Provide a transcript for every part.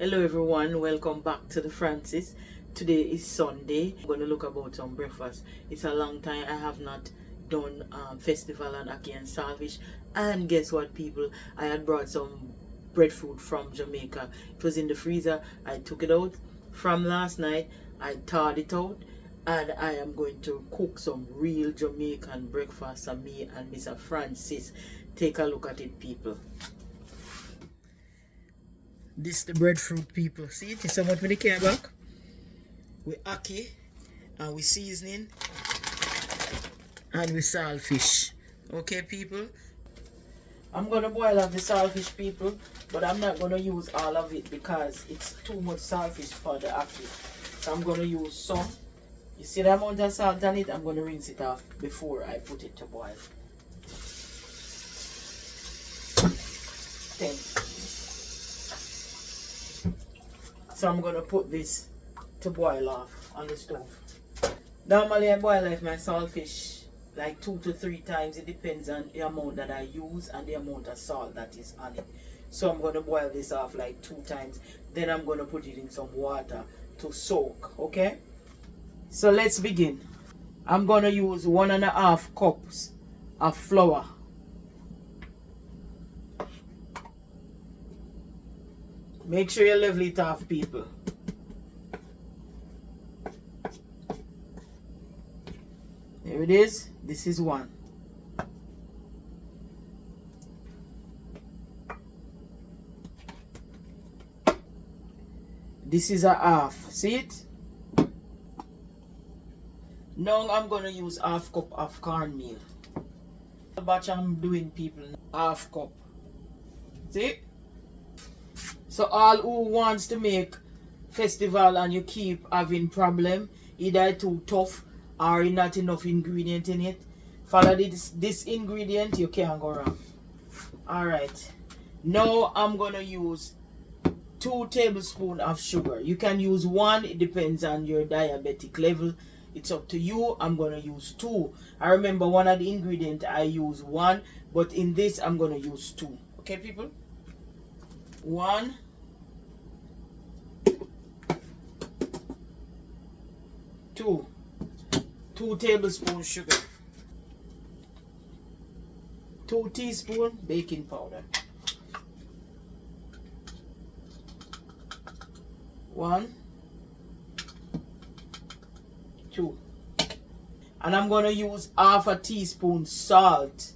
Hello everyone, welcome back to the Francis. Today is Sunday. I'm going to look about some breakfast. It's a long time I have not done festival on ackee and saltfish. And guess what, people? I had brought some breadfruit from Jamaica. It was in the freezer. I took it out from last night. I thawed it out. And I am going to cook some real Jamaican breakfast for me and Mr. Francis. Take a look at it, people. This the breadfruit, people. See it? It's somewhat with the care back. With ackee and with seasoning and with saltfish. Okay, people. I'm gonna boil up the saltfish, people, but I'm not gonna use all of it because it's too much saltfish for the ackee. So I'm gonna use some. You see the amount of salt on it? I'm gonna rinse it off before I put it to boil. 10. So I'm gonna put this to boil off on the stove. Normally I boil off my saltfish like 2 to 3 times. It depends on the amount that I use and the amount of salt that is on it. So I'm gonna boil this off like 2 times. Then I'm gonna put it in some water to soak. Okay? So let's begin. I'm gonna use 1.5 cups of flour. Make sure you level it off, people. There it is. This is 1. This is 1/2. See it? Now I'm going to use 1/2 cup of cornmeal. The batch I'm doing, people, 1/2 cup. See? So all who wants to make festival and you keep having problem, either too tough or not enough ingredient in it, follow this ingredient, you can't go wrong. Alright. Now I'm gonna use 2 tablespoons of sugar. You can use 1, it depends on your diabetic level. It's up to you. I'm gonna use 2. I remember one of the ingredients I use 1, but in this I'm gonna use 2. Okay, people? 1, 2 tablespoons sugar, 2 teaspoons baking powder, 1, 2, and I'm gonna use 1/2 teaspoon salt.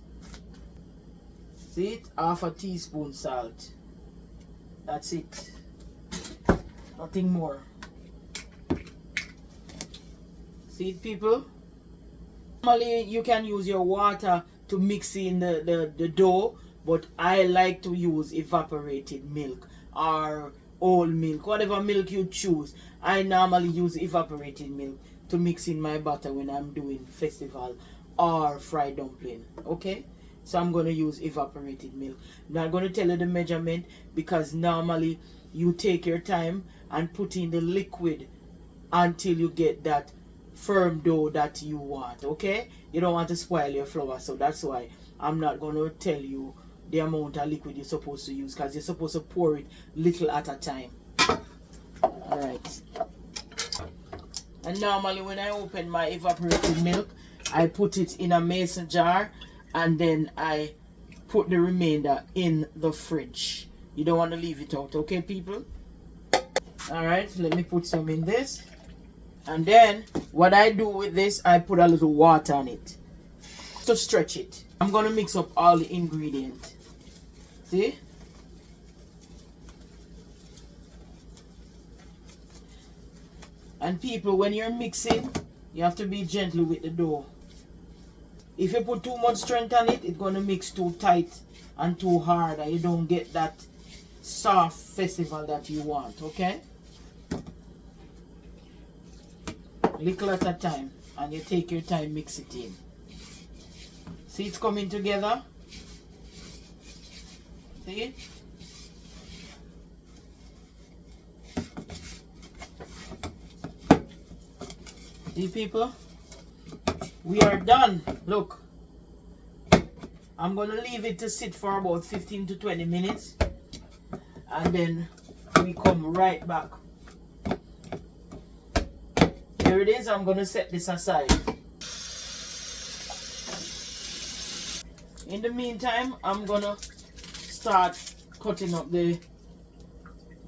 See it? 1/2 teaspoon salt. That's it. Nothing more. See it, people? Normally you can use your water to mix in the dough, but I like to use evaporated milk or whole milk, whatever milk you choose. I normally use evaporated milk to mix in my batter when I'm doing festival or fried dumpling. Okay? So I'm going to use evaporated milk. I'm not going to tell you the measurement because normally you take your time and put in the liquid until you get that firm dough that you want. Okay? You don't want to spoil your flour, so that's why I'm not going to tell you the amount of liquid you're supposed to use because you're supposed to pour it little at a time. Alright. And normally when I open my evaporated milk, I put it in a mason jar and then I put the remainder in the fridge. You don't want to leave it out, okay, people? Alright, let me put some in this. And then what I do with this, I put a little water on it to stretch it. I'm going to mix up all the ingredients. See? And people, when you're mixing, you have to be gentle with the dough. If you put too much strength on it, it's going to mix too tight and too hard, and you don't get that soft festival that you want, okay? Little at a time, and you take your time, mix it in. See it's coming together? See? See, people? We are done. Look. I'm going to leave it to sit for about 15 to 20 minutes. And then we come right back. Here it is. I'm going to set this aside. In the meantime, I'm going to start cutting up the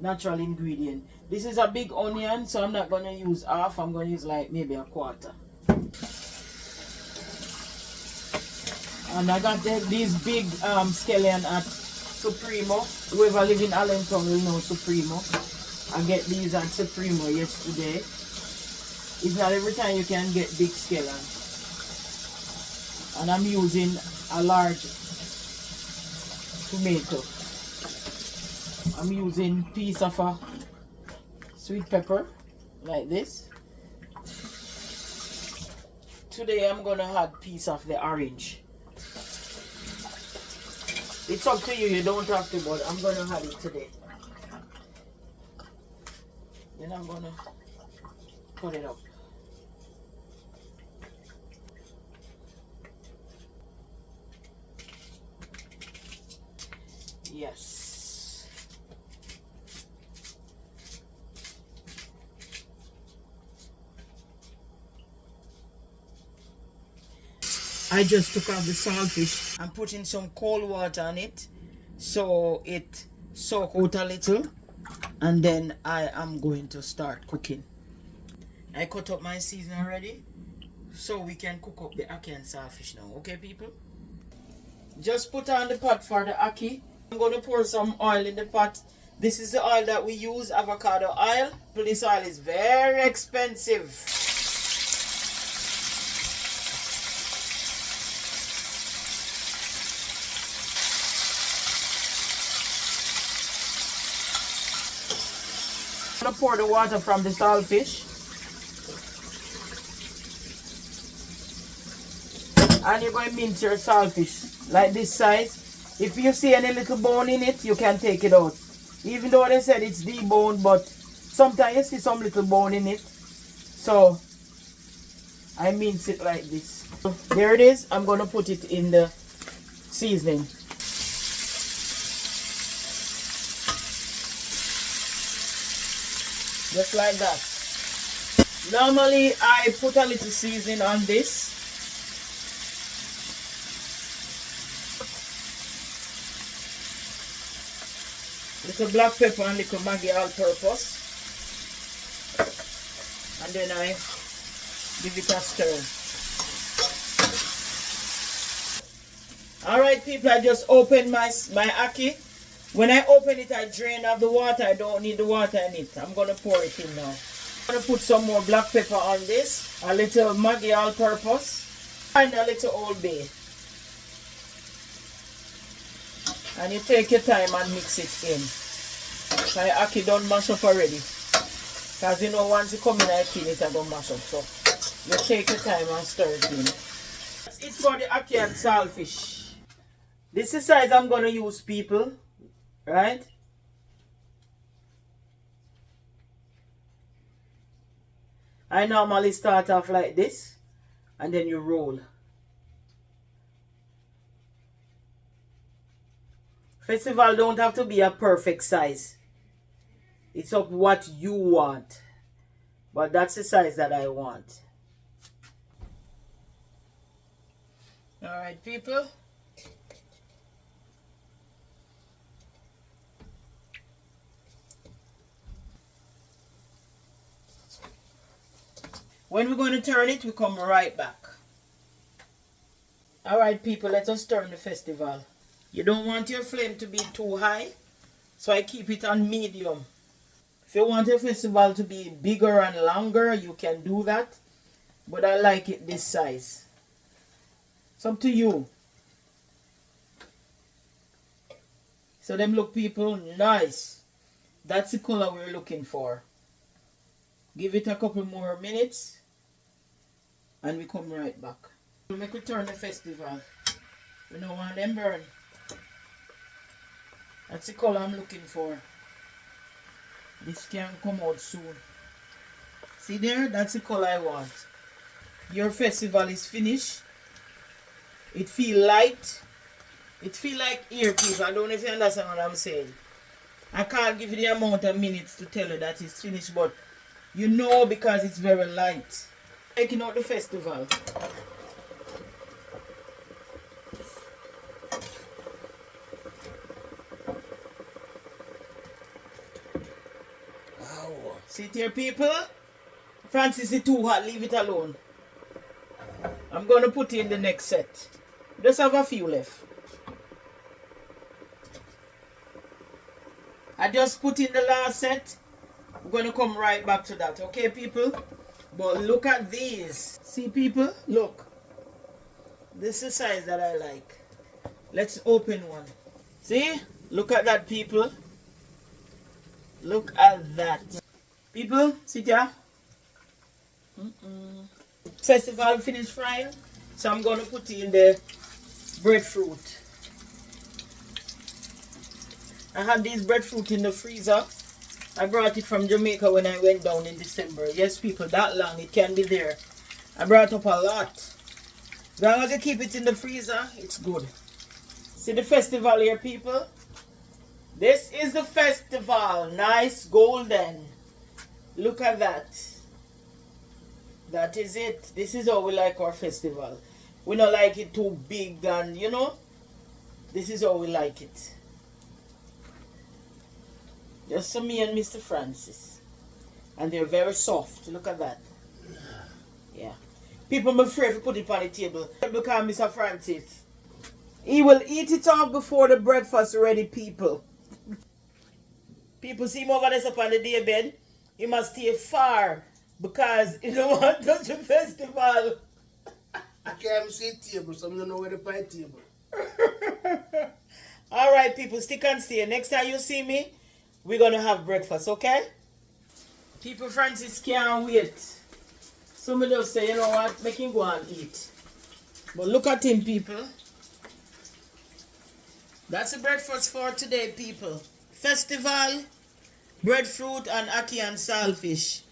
natural ingredient. This is a big onion, so I'm not going to use half. I'm going to use like maybe a quarter. And I got these big scallion at Supremo. Whoever live in Allentown will know Supremo. I get these at Supremo yesterday. It's not every time you can get big scallion. And I'm using a large tomato. I'm using piece of a sweet pepper like this. Today I'm gonna add piece of the orange. It's up to you, you don't have to, but I'm gonna add it today. Then I'm gonna cut it up. Yes. I just took out the saltfish. I'm putting some cold water on it so it soak out a little, and then I am going to start cooking. I cut up my seasoning already so we can cook up the ackee and saltfish now. Okay, people? Just put on the pot for the ackee. I'm going to pour some oil in the pot. This is the oil that we use, avocado oil. This oil is very expensive. I'm going to pour the water from the saltfish. And you're going to mince your saltfish like this size. If you see any little bone in it, you can take it out. Even though they said it's deboned, but sometimes you see some little bone in it. So I mince it like this. There it is. I'm going to put it in the seasoning. Just like that. Normally I put a little seasoning on this. Little black pepper and little Maggi all-purpose, and then I give it a stir. Alright people, I just opened my ackee. When I open it, I drain off the water. I don't need the water in it. I'm going to pour it in now. I'm going to put some more black pepper on this, a little Maggi all-purpose, and a little Old Bay. And you take your time and mix it in. My ackee done mash up already. Because you know once you come in I tin it I don't mash up. So you take your time and stir it in. That's it for the ackee and saltfish. This is the size I'm going to use, people. Right? I normally start off like this. And then you roll. Festival don't have to be a perfect size. It's up what you want. But that's the size that I want. Alright, people. When we're going to turn it, we come right back. Alright, people, let us turn the festival. You don't want your flame to be too high, so I keep it on medium. If you want your festival to be bigger and longer, you can do that. But I like it this size. It's up to you. So them look, people, nice. That's the color we're looking for. Give it a couple more minutes and we come right back. We'll make it turn the festival. We don't want them burn. That's the color I'm looking for. This can come out soon. See there? That's the color I want. Your festival is finished. It feel light. It feel like ear, people. I don't know if you understand what I'm saying. I can't give you the amount of minutes to tell you that it's finished, but you know because it's very light. Taking out the festival. Wow. See it here, people? Francis, it's too hot. Leave it alone. I'm going to put in the next set. Just have a few left. I just put in the last set. We're going to come right back to that. Okay, people? But look at these. See, people? Look. This is the size that I like. Let's open one. See? Look at that, people. Look at that. People, sit here. Festival finished frying. So I'm going to put in the breadfruit. I had these breadfruit in the freezer. I brought it from Jamaica when I went down in December. Yes, people, that long it can be there. I brought up a lot. As long as you keep it in the freezer, it's good. See the festival here, people? This is the festival. Nice golden. Look at that. That is it. This is how we like our festival. We don't like it too big and, you know, this is how we like it. Just for me and Mr. Francis. And they're very soft. Look at that. Yeah. People, I'm afraid to put it on the table. Because Mr. Francis, he will eat it off before the breakfast ready, people. People see him over there up on the day bed. He must stay far. Because he don't want to touch the festival. I can't see table, so I don't know where to buy table. Alright, people, stick and stay. Next time you see me, we're going to have breakfast, okay? People, Francis can't wait. Somebody just say, you know what, make him go and eat. But look at him, people. That's the breakfast for today, people. Festival, breadfruit, and ackee and saltfish.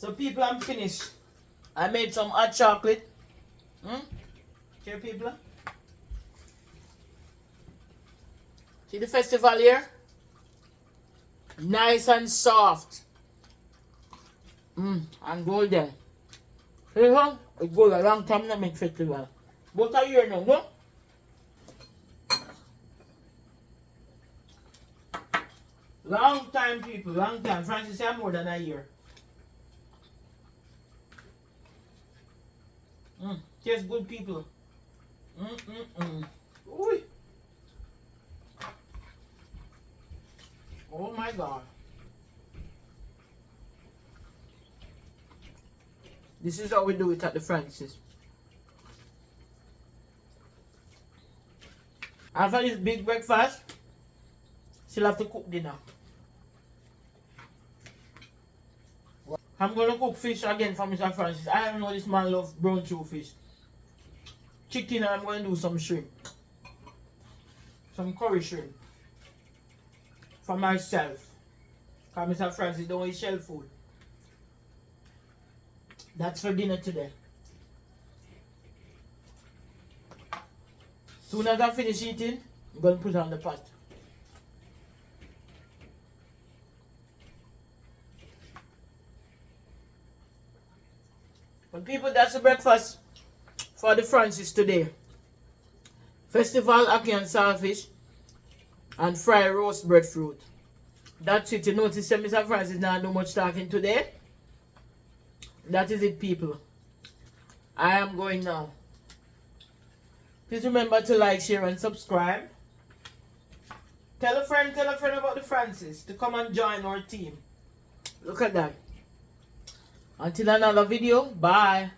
So people, I'm finished. I made some hot chocolate. Here, people. See the festival here? Nice and soft. And golden. See how? It goes a long time to make festival. What are you now, no? Long time, people. Long time. Francis said more than a year. Tastes good, people. Ooh. Oh my God. This is how we do it at the Francis. After this big breakfast, still have to cook dinner. I'm going to cook fish again for Mr. Francis. I don't know this man loves brown chew fish. Chicken, and I'm going to do some shrimp. Some curry shrimp. For myself. Because Mr. Francis don't eat shell food. That's for dinner today. Soon as I finish eating, I'm going to put it on the pot. But people, that's the breakfast for the Francis today. Festival, ackee and saltfish, and fried roast breadfruit. That's it. You notice that Mr. Francis not do much talking today. That is it, people. I am going now. Please remember to like, share, and subscribe. Tell a friend about the Francis to come and join our team. Look at that. Until another video, bye.